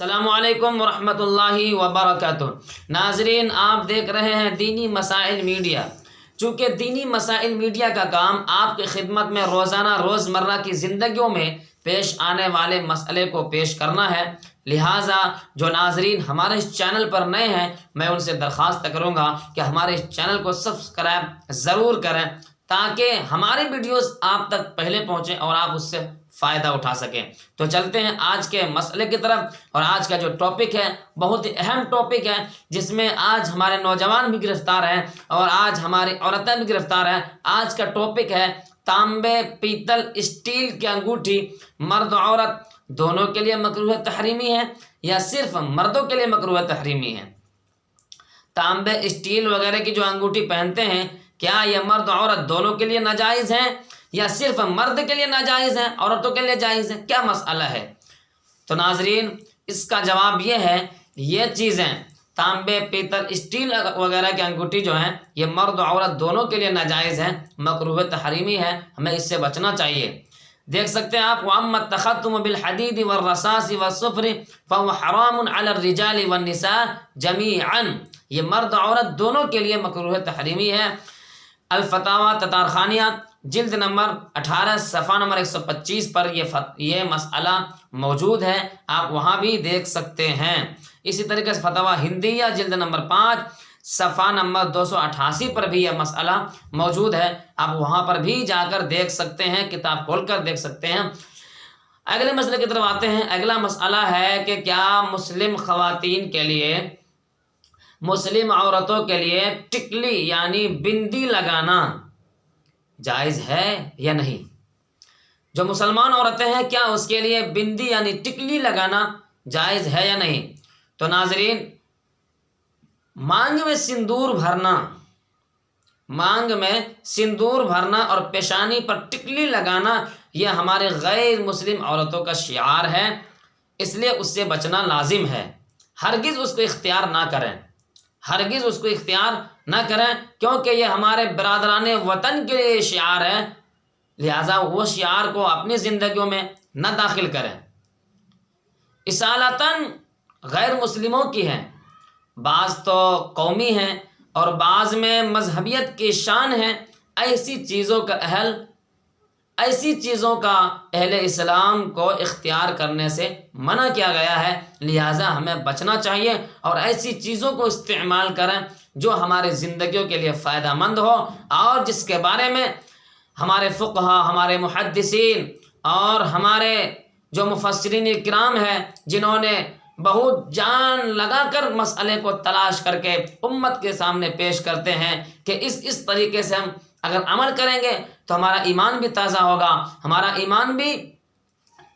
السلام علیکم ورحمۃ اللہ وبرکاتہ۔ ناظرین، آپ دیکھ رہے ہیں دینی مسائل میڈیا۔ چونکہ دینی مسائل میڈیا کا کام آپ کی خدمت میں روزانہ روزمرہ کی زندگیوں میں پیش آنے والے مسئلے کو پیش کرنا ہے، لہٰذا جو ناظرین ہمارے اس چینل پر نئے ہیں، میں ان سے درخواست کروں گا کہ ہمارے اس چینل کو سبسکرائب ضرور کریں تاکہ ہماری ویڈیوز آپ تک پہلے پہنچیں اور آپ اس سے فائدہ اٹھا سکیں۔ تو چلتے ہیں آج کے مسئلے کی طرف، اور آج کا جو ٹاپک ہے بہت ہی اہم ٹاپک ہے، جس میں آج ہمارے نوجوان بھی گرفتار ہیں اور آج ہماری عورتیں بھی گرفتار ہیں۔ آج کا ٹاپک ہے تانبے، پیتل، اسٹیل کی انگوٹھی مرد و عورت دونوں کے لیے مکروہ تحریمی ہے یا صرف مردوں کے لیے مکروہ تحریمی ہے؟ تانبے، اسٹیل وغیرہ کی جو انگوٹھی پہنتے ہیں، کیا یہ مرد و عورت دونوں کے لیے ناجائز ہیں یا صرف مرد کے لیے ناجائز ہیں، عورتوں کے لیے جائز ہیں؟ کیا مسئلہ ہے؟ تو ناظرین، اس کا جواب یہ ہے، یہ چیزیں تانبے، پیتل، اسٹیل وغیرہ کی انگوٹھی جو ہیں، یہ مرد و عورت دونوں کے لیے ناجائز ہیں، مکروہ تحریمی ہے، ہمیں اس سے بچنا چاہیے۔ دیکھ سکتے ہیں آپ، وَأَمَّا التَّخَتُّمُ بِالْحَدِيدِ وَالرَّصَاصِ وَالصُّفْرِ فَهُوَ حَرَامٌ عَلَى الرِّجَالِ وَالنِّسَاءِ جَمِيعًا۔ یہ مرد عورت دونوں کے لیے مکروہ تحریمی ہے۔ الفتاویٰ تتارخانیہ جلد نمبر 18 صفحہ نمبر 125 پر یہ مسئلہ موجود ہے، آپ وہاں بھی دیکھ سکتے ہیں۔ اسی طریقے سے فتاویٰ ہندیہ جلد نمبر 5 صفحہ نمبر 288 پر بھی یہ مسئلہ موجود ہے، آپ وہاں پر بھی جا کر دیکھ سکتے ہیں، کتاب کھول کر دیکھ سکتے ہیں۔ اگلے مسئلے کی طرف آتے ہیں۔ اگلا مسئلہ ہے کہ کیا مسلم خواتین کے لیے، مسلم عورتوں کے لیے ٹکلی یعنی بندی لگانا جائز ہے یا نہیں؟ جو مسلمان عورتیں ہیں، کیا اس کے لیے بندی یعنی ٹکلی لگانا جائز ہے یا نہیں؟ تو ناظرین، مانگ میں سندور بھرنا اور پیشانی پر ٹکلی لگانا یہ ہمارے غیر مسلم عورتوں کا شعار ہے، اس لیے اس سے بچنا لازم ہے۔ ہرگز اس کو اختیار نہ کریں، ہرگز اس کو اختیار نہ کریں، کیونکہ یہ ہمارے برادران وطن کے لیے شعار ہے، لہٰذا وہ شعار کو اپنی زندگیوں میں نہ داخل کریں۔ اصالتاً غیر مسلموں کی ہیں، بعض تو قومی ہیں اور بعض میں مذہبیت کی شان ہے، ایسی چیزوں کا اہل اسلام کو اختیار کرنے سے منع کیا گیا ہے، لہٰذا ہمیں بچنا چاہیے اور ایسی چیزوں کو استعمال کریں جو ہماری زندگیوں کے لیے فائدہ مند ہو، اور جس کے بارے میں ہمارے فقہا، ہمارے محدثین اور ہمارے جو مفسرین کرام ہیں، جنہوں نے بہت جان لگا کر مسئلے کو تلاش کر کے امت کے سامنے پیش کرتے ہیں کہ اس طریقے سے ہم اگر عمل کریں گے تو ہمارا ایمان بھی تازہ ہوگا، ہمارا ایمان بھی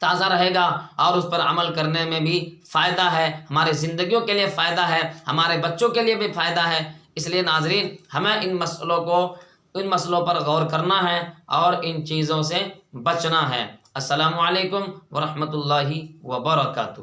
تازہ رہے گا اور اس پر عمل کرنے میں بھی فائدہ ہے، ہماری زندگیوں کے لیے فائدہ ہے، ہمارے بچوں کے لیے بھی فائدہ ہے۔ اس لیے ناظرین، ہمیں ان مسئلوں پر غور کرنا ہے اور ان چیزوں سے بچنا ہے۔ السلام علیکم ورحمۃ اللہ وبرکاتہ۔